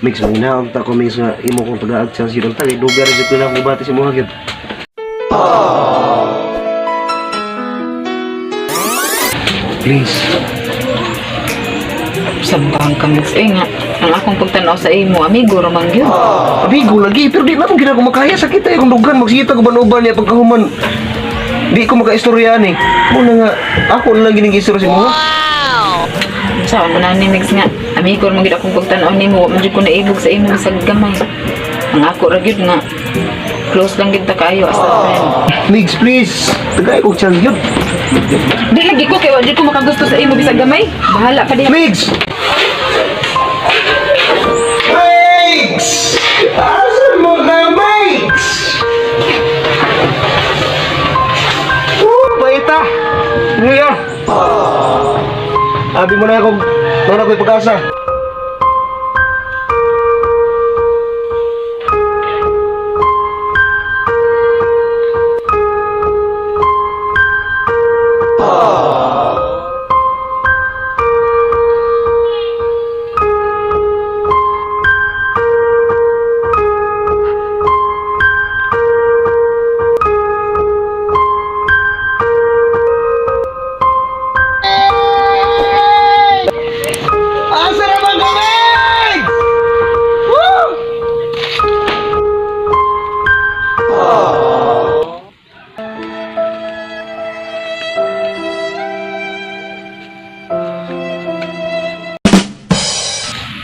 Mix mo inaon ta ko mix nga imo kong taga-action si Ronta kay dugar jud ko na akong bati si mo gyud. Please. Sabang kang nga. Ang akong pagtanaw sa imo, amigo ramang yun. Abigo lagi pero di na ko gina ko makaya sakit ay kung dugan magsita ko banuban niya pagkahuman. Di ko makaistorya ni. Muna nga ako na lang gining istorya si mo. Sa mo na ni Mix nga. Amigo ramang gid akong pagtanaw nimo, wa man jud ko naibog sa imo bisag gamay. Ang ako ra gyud nga close lang gid ta kaayo as a friend. Mix please. Tagay ko chance gyud. Di lagi ko kay wa jud ko makagusto sa imo bisag gamay. Bahala ka diha. Mix. Mix. Asa mo ka Mix? Baita. Niya. Abi mo na akong ko'y pag-asa.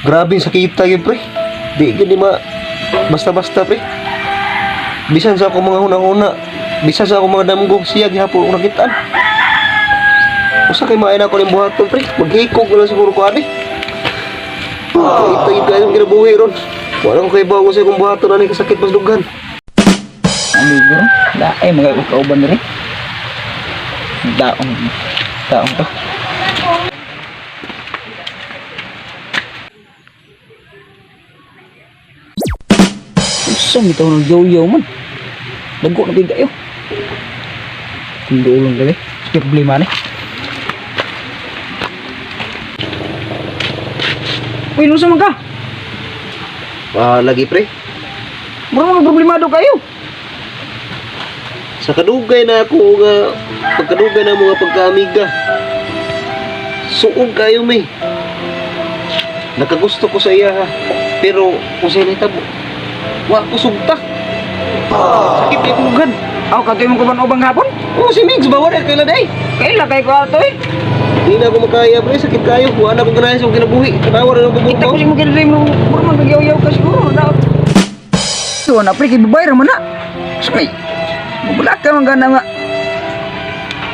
Grabe sakita yun pre. Di gini basta-basta pre. Bisan sa ako mga huna-huna, bisan sa ako mga damgog siya gihapon ko nakitaan. Usa kay maayo na ako ning buhaton pre. Maghikog na lang siguro ko ani. Ito yung kinabuhi ron. Wala ko kay bago sa akong buhaton ani kasakit mas dugan. Amigo, ay mga kauban rin. Daong to. Saan ito ng yoyo man? Dago na bigayo. Hindi ulang gali. Sige problema ni. Uy, lusa man ka? Lagi pre. Mura mga problemado kayo. Sa kadugay na ako nga pagkadugay na mga pagkaamiga. Suog kayo may. Nakagusto ko sa iya ha. Pero kung sa initabo, wa ko sugta. Sakit ay kugad. Ako katoy mo kuman ubang hapon? Oh, si Migs bawa na kaila day. Kaila kay ko ato eh. Di na ako makaya pre, sakit kayo. Wa na ko ganahan sa kinabuhi. Tanawa na ng Kita ko bubog. si mo kinadry mo. Mura man magyaw-yaw ka siguro. So na pre kay babayra man na. Sakay. Mabulak ka man gana nga.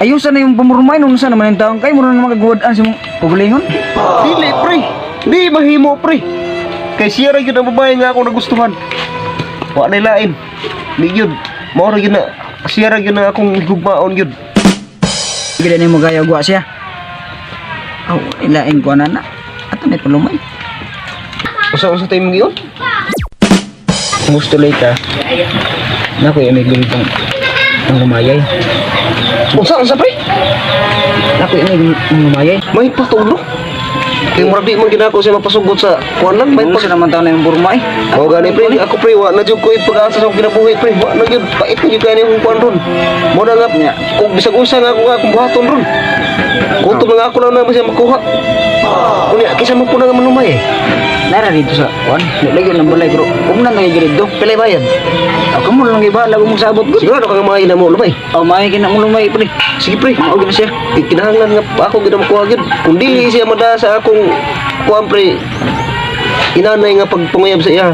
Ayusan na yung pamurumay nung saan naman yung taong kayo. Mura na magagawadaan sa mong pagalingon. Dili pre. Di mahimo pre. Kay siya ra gyud ang babae nga ako nagustuhan. Wa na lain. Di gyud. Mao ra gyud na siya ra gyud na akong higugmaon gyud. Gila na mo gaya gwa siya. Aw, ilain ko na na. Ato na palumay. Usa-usa tayo giyon. Gusto ka. Naku yung may gulitong ang lumayay. Unsa pre? Naku yung may lumayay. May patulo. Kay murag di man ginako siya mapasugot sa kuanan, may May pa naman tayo na yung burma eh. Mao gani pre, ako pre wa na jud ko ipag-asa sa akong kinabuhi pre. Wa na jud pait ko jud kay akong kuan ron. Mo na nga Nya. kung bisag usa nga ako nga akong buhaton ron. Kuto mga ako na siya makuha. Kunya kisa mo po na nga manumay eh. Nara dito sa kuan. Lagi lang balay bro. Umna na yung do. Pilay bayad. Ako mo lang iba lago mong sabot ko. Siguro ka nga mga ina mo lumay. Aw may kina mo lumay pre. Sige pre, Mao gina siya. kinahanglan nga ako gid makuha gid. Kung dili siya mada sa akong kuan pre. Inanay nga pagpungayab sa iya.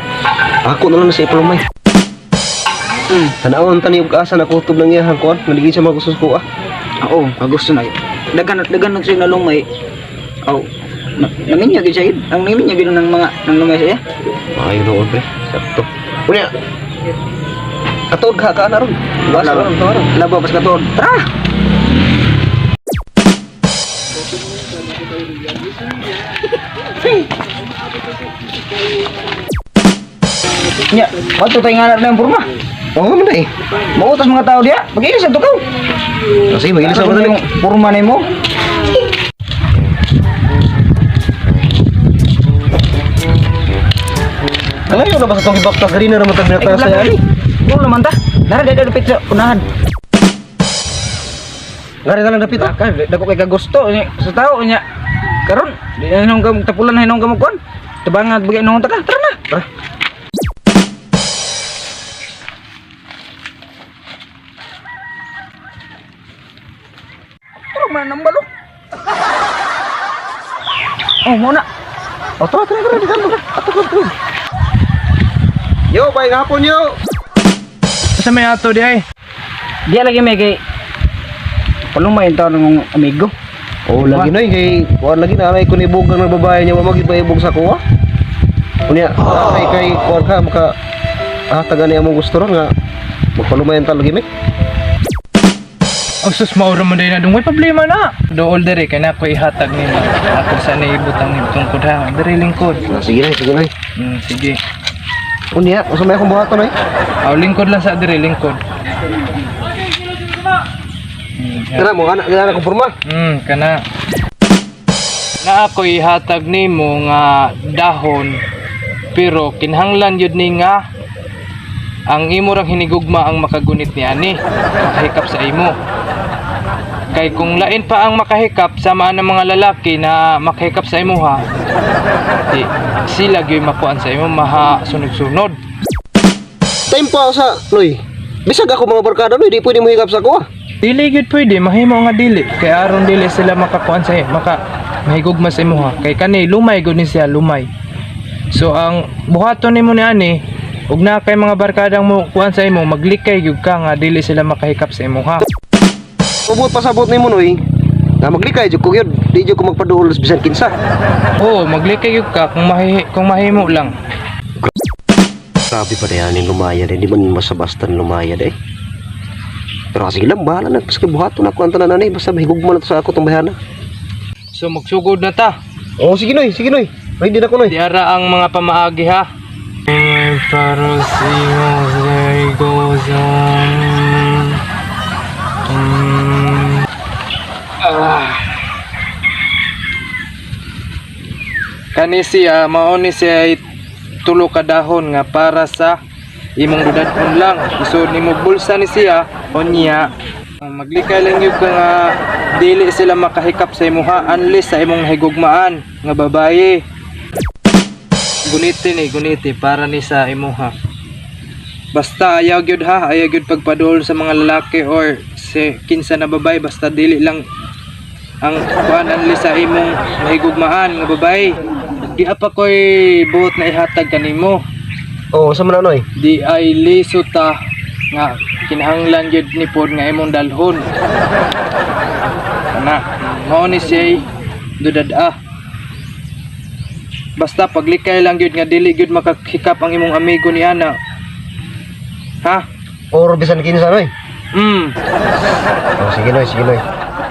Ako na lang sa ipalumay. Tanawon tani og asa na kutob lang iya kuan, naligi siya magusto ko ah. Oo, gusto na. Dagan siya na lumay. Aw, namin niya gid siya. Ang namin niya gid ng mga nang lumay siya. Ay noon pre. Sakto. Kunya. Atod ka na ron. Basta ron to ron. Labo pas katon. Tara. Nya, wato tayo nga na yung purma. Oo man eh. Mautos mga tao dia. Pag-ilis sa tukaw. Kasi magilis ako na yung purma na mo. Kalayo na ba sa tong ibakta ganina naman tag binata sa ani? Kung naman ta. Nara dito dapit sa unahan. Ngari na lang dapit ah. Ka dako kay kagusto ni sa tao nya. Karon di na nung kam tapulan na hinong kamukon. Tabangan bagay nung ta ka. Tara na. Tara. Tara man nang balo. Oh, mo na. Oh, tara, di ka mo. Ato. Yo, bay hapon yo. Sa may ato di ay. Dia lagi may kay palumay taw ng amigo. Oh, lagi noy kay kuan lagi na ko ni bugang ng babae niya magibay-ibog sa kuha. Unya, kay kuan ka maka taga niya mo gusto ron nga magpalumayan ta lagi mi. Ang sus mauro mo din na dung may problema na. Dool dere kay na ko ihatag nimo. Ako sa naibutang nimo tungkod ha. Dere lingkod. Sige na. Sige. Unya, usa may akong buhaton ay. Aw lingkod lang sa dere lingkod. Kana mo ana ko porma. Kana. Na ako ihatag nimo nga dahon pero kinahanglan yun ni nga ang imo rang hinigugma ang makagunit ni ani makahikap sa imo. Kay kung lain pa ang makahikap sama ng mga lalaki na makahikap sa imo ha, di sila gyud makuan sa imo maha sunod-sunod. Time pa sa Loy. Bisag ako mga barkada Loy, di pwede mo higap sa kuha. Dili gyud pwede mahimo nga dili kay aron dili sila makakuan sa imo maka mahigugma sa imo ha. Kay kani lumay gud ni siya lumay. So ang buhaton nimo ni ani ug na kay mga barkadang mo kuan sa imo maglikay gyud ka nga dili sila makahikap sa imo ha. Ubot pasabot nimo Noy. Na maglikay jud ko gyud, di jud ko magpaduol bisan kinsa. Oo, maglikay gyud ka kung mahimo lang. Grabe pa yan yung lumayad eh. Di man masabastan lumayad eh. Pero sige lang, bahala na. Paski buhaton ako ang tanan eh. Basta mahigugma na to sa ako itong bayana. So magsugod na ta. Oo, sige Noy. Ready na ko Noy. Diara ang mga pamaagi ha. Para sa iyo, there goes on. Kani siya, mauni siya tulo ka dahon nga para sa imong dudadon lang. Isod nimo bulsa ni siya, onya. Maglikay lang yun ka nga dili sila makahikap sa imuha unless sa imong higugmaan nga babaye. Guniti para ni sa imuha. Basta ayaw gyud ha, ayaw gyud pagpadol sa mga lalaki or si kinsa na babae basta dili lang ang kuan unless sa imong mahigugmaan nga babae. Di apa koy buot na ihatag kanimo. Oo, sa man Noy. Di ay lisuta nga kinahanglan gyud ni pod nga imong dalhon. Ana, mao ni siya dudad. Basta paglikay lang gyud nga dili gyud makahikap ang imong amigo ni ana. Ha? Or bisan kinsa Noy. Oh, sige Noy.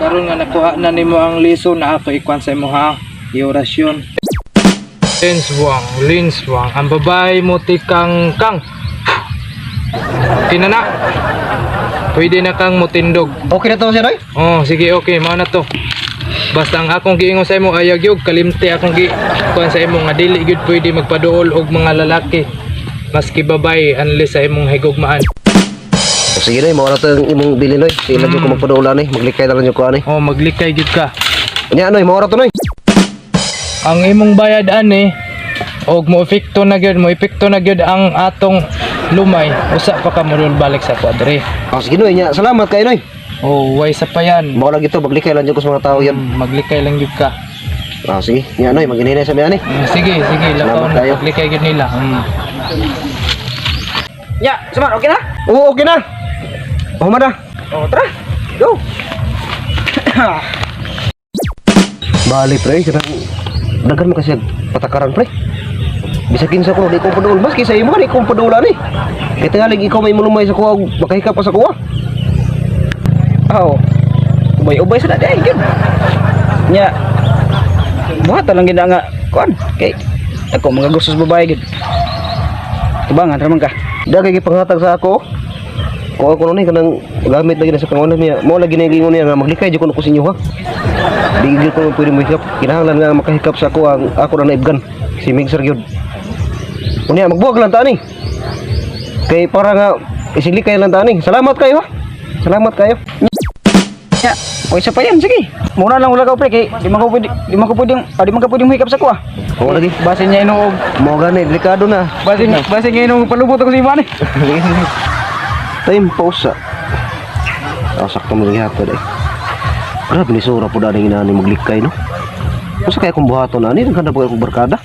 Karon nga nakuha na nimo ang liso na ako ikwan sa imo ha. Iorasyon. Linswang. Ang babae mo tikang kang. Kinana. Pwede na kang mutindog. Okay na to siya Noy? Oh, sige okay, mao na to. Basta ang akong giingon sa imo ayaw gyud kalimti akong kuan sa imo nga dili gyud pwede magpaduol og mga lalaki maski babae unless sa imong higugmaan. Sige Noy, mao na to yung imong bili Noy. Sila jud ko magpaduulan eh. Maglikay na lang yung kuha eh. Oh, maglikay gyud ka. Nya Noy, mao na to Noy. Ang imong bayad ani og mo epekto na gyud ang atong lumay usa pa ka modul balik sa kwadre. Sige Noy, nya salamat kay Noy. Oh, way sa pa yan. Mao lang ito, maglikay lang jud ko sa mga tao yan. Maglikay lang gyud ka. Sige, nya Noy, maghinay sa miyan eh. Sige, lakaw Salamat na kayo. maglikay gyud nila. Ya, Saman, okay na? Oo, okay na. Humad na. Oh, tara. Go. Bali pre, kanang dagan mo kasi patakaran pre. Bisa kinsa ko di ko padul, mas kisa imo kan ikaw padulan eh. Ito nga lagi ikaw may mulumay sa kuha, makahika pa sa kuha. Oh. Ubay sa dai gyud. Nya. Buhat lang gid nga kuan. Kay ako mga gusto sa babae gid. Tubangan ra man ka. Dagay gipanghatag sa ako. Ko ako ni kanang gamit lagi na sa kangon niya. Mo lagi na gingon niya nga maglikay jud ko sa inyo ha. Di gyud ko pwede mo hikap. Kinahanglan nga makahikap sa ako ang ako na naibgan. Si Mixer gyud. Unya magbuwag lang tani. Kay para nga isili kayo lang tani. Salamat kayo ha. Salamat kayo. Ya, o isa pa yan, sige. Muna lang wala ka pre, kay di man ko pwedeng mahikap sa kuha. Oo lagi. Basin niya inog, Mo gani delikado na. basin niya inog palubot ako sa iba ni. Time pause. Sakto mo lagi hatod eh. Grabe ni sura po dahil inani maglikay no. Masa kaya kung buhaton ani nagkanda po akong barkada.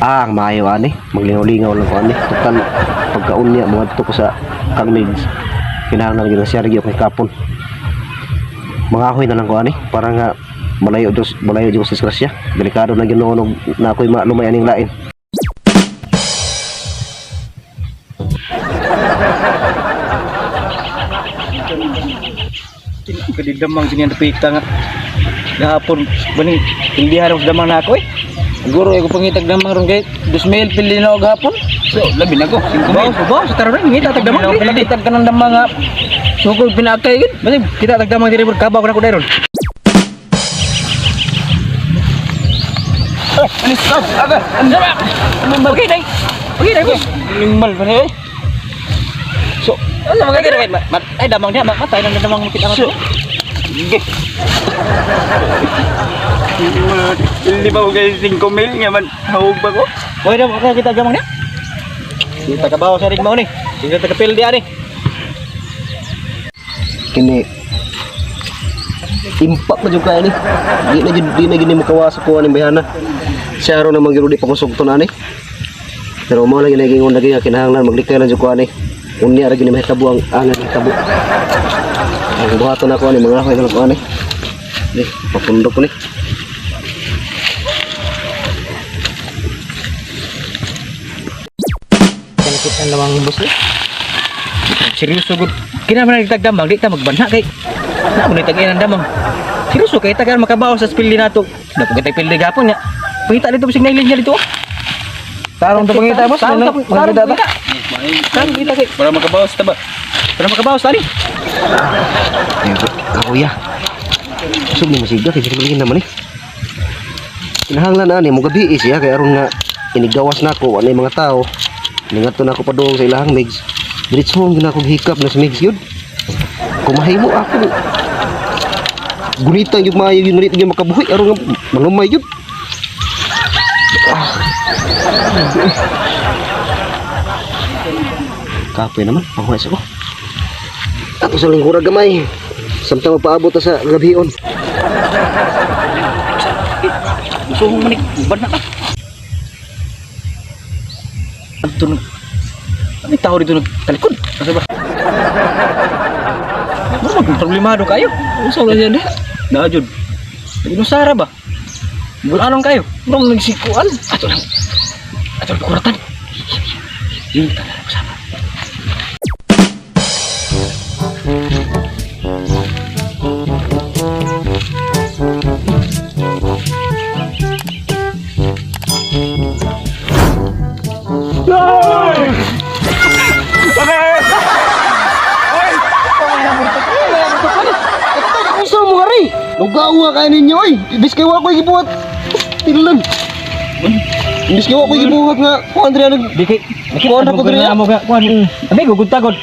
Ang maayo ani, maglingaw-lingaw lang ko ani. Tukan pagkaunya mga dito ko sa Kangmigs. Kinahanglan gyud siya gyud kay kapon. Mangahoy na lang ko ani para nga malayo jud sa disgrasya. Delikado na ginunog na ako'y lumay aning lain. Kadidamang sini napita nga. Gahapon bani tindihan ako damang na ako eh. Siguro ako pangitag damang ron kay 2,000 pili na ako gahapon. So labi na ko 5,000. Ba sa taro ngita tag damang pinakitag ka ng damang nga. Sugod pinakay gid. Basi kita tag damang diri kabaw na ko dayron. Anis stop. Aga. Anda ba? Bagay day. Bagay day ko. Limbal pa ni. So ano magagay ay damang dia matay na damang kita nga. Sige. Hindi ba kay 5,000 nga man hawog ba ko? Oy daw kita gamang niya. Kita kabaw sa rigmao ni. Sige ta kapil dia ni. Kini impak na jud kay ni. Di na gini mo kawas ko ani bayana. Siya ro na magiro di pangusugton ani. Pero mo lagi nagingon lagi nga kinahanglan maglikay lang jud ko ani. Unya ra gini mahitabo ang angan hitabo. Ang buhaton ako ani mga hoy ko ani. Di papundok ko ni. Kita lamang bos ni. Seryoso gud. Kina man nagtag damang di ta magbanha kay. Na mo nitag inan damang. Seryoso kay tagan makabaw sa spilli nato. Na pagkatay pildi gapon nya. Pangita dito bisig nailin niya dito. Tarong to pangita boss. Pangita ta. Kan kita kay para makabaw sa ba. Para makabaw sa ni. Ako ya. Usog ni masiga kay sige naman eh. Kinahanglan ani mo gabi siya kay aron nga inigawas nako anay mga tao. Ningato na ako pa doon sa ilahang Migs. Diretso ang ginako hikap na sa Migs yun. Kumahay mo ako. Gunita yung maayo yun ulit yung makabuhi. Aron nga malumay yun. Kapoy naman. Panghuwes ako. Ako sa lingkura gamay. Samtang magpaabot sa gabion. Gusto mo manik ban na ka. Anto ano tao dito nagtalikod? Kasi ba? Ano problemado kayo? Usaw lang yan eh. Nakajod. Naginusara ba? Bulanong kayo. Anong nagsikuan? Ato lang. Ato lang kuratan. Yung talaga ko sama. Usaw mo gari. Lugawa kayo ninyo ay. Ibis kayo ako igibuhat. Tilan. Ibis kayo ako igibuhat nga. Kung Andrea Dikit. Kuan ra ko diri. Amo ga kuan. Abi gugud tagod.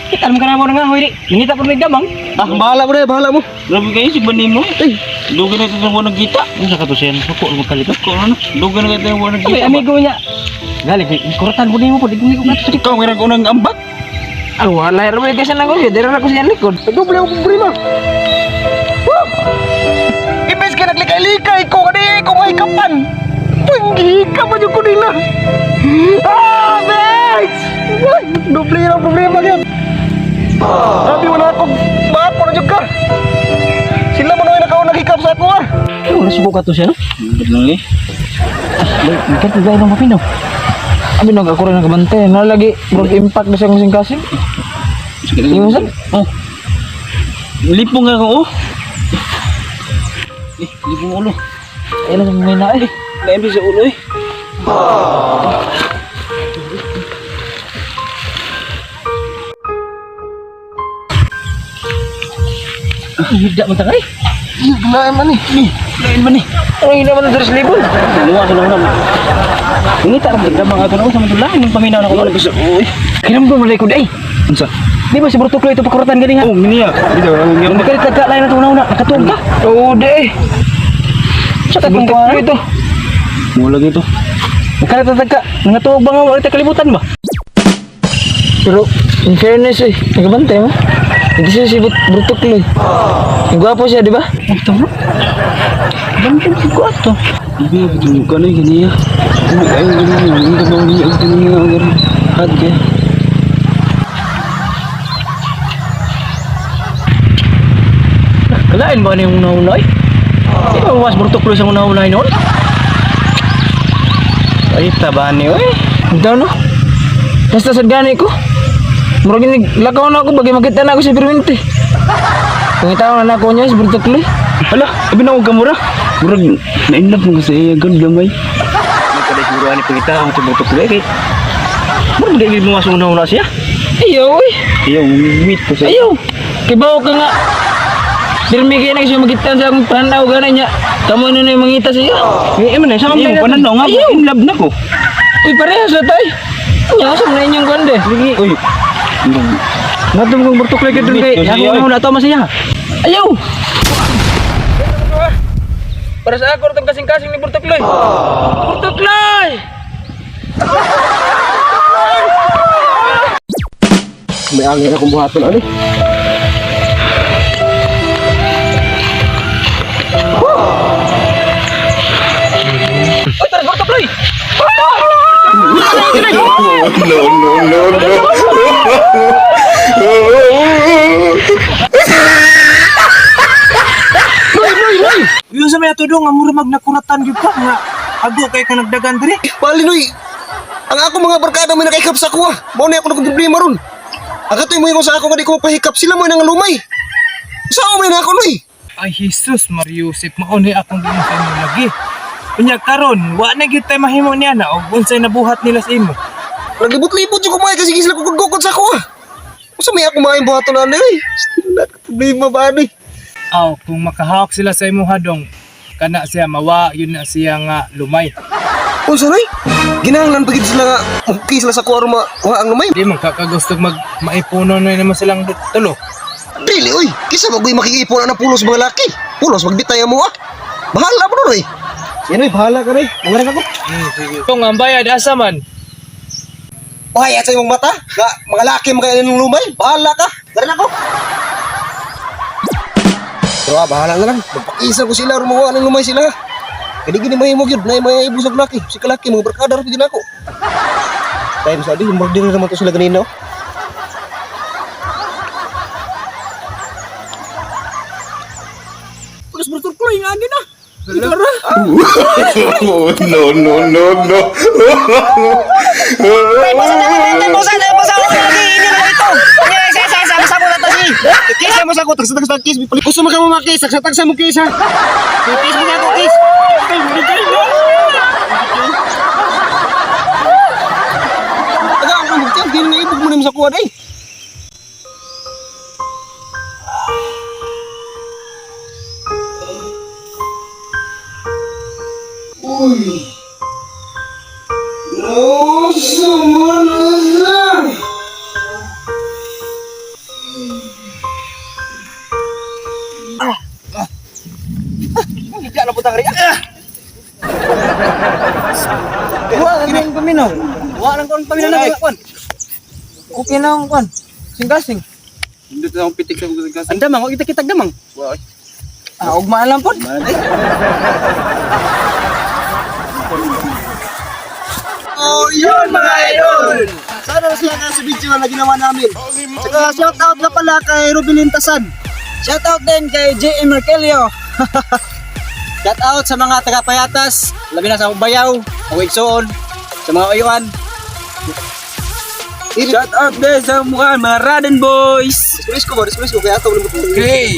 Kita man kana mo nga hoy di. Ngita pud may damang. Bahala mo rin, bahala mo. Grabe kayo si banin mo. Ay, dugan na ito mo nagkita. Ano sa katusiyan? Suko mo kalito. Ko ano? Dugan na ito mo nagkita. Ay, amigo niya. Galing, kuratan mo din mo po. Di ko nato sa ikaw. Mayroon ko ng ambak. Ah, wala. Ramay kasi lang ko yun. Dira na ko siya likod. Doble ako problema. Ibis ka naglikay-likay ko kani ko may kapan. Panggi ka pa ko nila. Ah, Bex! Doble ang problema niyan. Sabi wala akong bapo na dyan ka. Sila mo na nakaw nagikap sa ako ah. Wala subuka to siya, no? Betul eh. Ikat gaya ng mapinaw. Abi nang ako rin nakabantay. Nalagi, mag-impact na siya ng singkasing. Sige mo saan? Oh. Lipong nga ako, oh. Lipong ulo. Ayun lang may na eh. Naimbi sa ulo eh. Tidak man tagay. Lain man eh. Lain man eh. Ang hina man ng libon. Luwa sa naman. Ini tak ramdam mga ganoon sa mundo lain paminaw na ko wala gusto. Uy. Kinam ko malay ko dai. Unsa? Di ba si Bertuklo itu pakuratan galing ha? Oh, niya. Dito ang magkali taga lain na tunaw na nakatuog ka. Oo, dai. Sa katong Bertuklo ito. Mula gitu. Magkali taga ngatuog ba nga wala kalibutan ba? Pero in fairness nagabantay mo. Hindi siya si Bertuklo. Ang gwapo siya, di ba? Ito mo? Bantay si gwapo. Hindi, ko na gini ya. Hindi kayo gini. Hindi ka mawali ang gini nga agar hat ka. Kalain ba na yung una-una eh? Di ba mas Bertuklo sa una-una noon? Ay, tabani eh. Ito no? Basta sad gani ko. Murag ni lakaw na ako bagi makita na ako si Permente. Pangitaw na ako niya si Bertuklo. Hala, abi na og kamura. Murag na-inlove mo sa iya gud gamay. Kada siguro ani pangitaw ang si Bertuklo kay. Murag di mo masung na siya. Ayaw eh. Ayaw, meet ko sa. Ayaw. Kibaw ka nga. Dirmi kaya na siya magitan sa akong pananaw gana niya. Kamo na yung mangita siya. Eh, man sa kamay pananaw nga in love na ko. Uy, parehas na tayo. Nya sa na inyong ganda. Uy. Natum kong Bertuklo kay dun kay. Ako na to masaya. Ayaw. Para sa ako itong kasing-kasing ni Bertuklo. Bertuklo! May angin akong buhaton, ano? Ay, taras Bertuklo! Yung sa may atudong nga murag nakuratan gyud ka nga ago kay ka nagdagan diri. Palinoy, ang ako mga barkada may nakaikap sa kuha. Mao na ako nagproblema ron. Ang katoy mo sa ako nga di ko pahikap sila mo nang lumay. Sao may na ako noy? Ay Jesus Mariusip mao ni akong dingon sa imo lagi. Unya karon wa na gyud tay mahimo niya na og unsay nabuhat nila sa imo. Naglibot-libot yung kumay kasi sila kukod-kukod sa kuha. Usa may ako mga buhaton na ay. Problema ba ni? Aw kung makahawak sila sa imo hadong kana siya mawa yun na siya nga lumay. Unsa nay? Ginahanglan pagid sila nga okay sila sa kuha ro wa ang lumay. Di man kakagustog maipuno na naman silang tulo. Dili oy, kisa magoy makikipon na pulos mga laki. Pulos magbitay mo ah. Bahala mo noy. Yan oy, bahala ka ray. Mangarag ako. Sige. Kung ang bayad asa man. Why at sa imong mata? Nga mga laki mga ng lumay. Bahala ka. Dara na ko. Pero bahala na lang. Magpakisa ko sila rumawa ng lumay sila. Kaya gini may mo gyud, nay may ibusog laki. Si kalaki mga barkada ra pud ako. Time sa di magdiri naman to sila ganina. Terus Bertuklo yung agi na. Kisa mo sa ko, tagsa kis, gusto mo ka mo makis, tagsa mo kis ha. Kis mo na ko kis. Aga ang kamugtang, di na ibog mo na sa kuha day. Uy. No, sumana. Hindi na putang rin. Wala nang paminaw. Wala nang paminaw na kwan. Okay na ang kwan. Sing-kasing. Hindi ta akong pitik sa gugas. Andamang, o kita damang. Ah, ugmaan lang po. Oh, yun mga idol! Sana sila ka sa video na ginawa namin. Saka shoutout na pala kay Rubilin Tasan. Shoutout din kay J.M. Merkelio. Shoutout sa mga taga-Payatas, labi na sa Bayaw, Awigsoon, sa mga Uyuan. Shoutout din sa mga Raden Boys. Dispulis ko, kaya ito. Okay.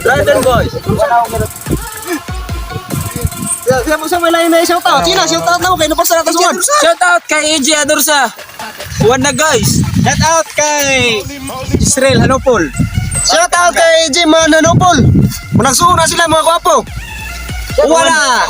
Raden Boys. Sa may lain na shoutout. Sino? Shoutout na mo, kayo napasa natin suwan. Shoutout kay AJ Adorsa. One na guys. Shoutout kay Israel Hanopol. Shout out kay Jim Nanopol. Nagsuo na sila mga gwapo. Wala.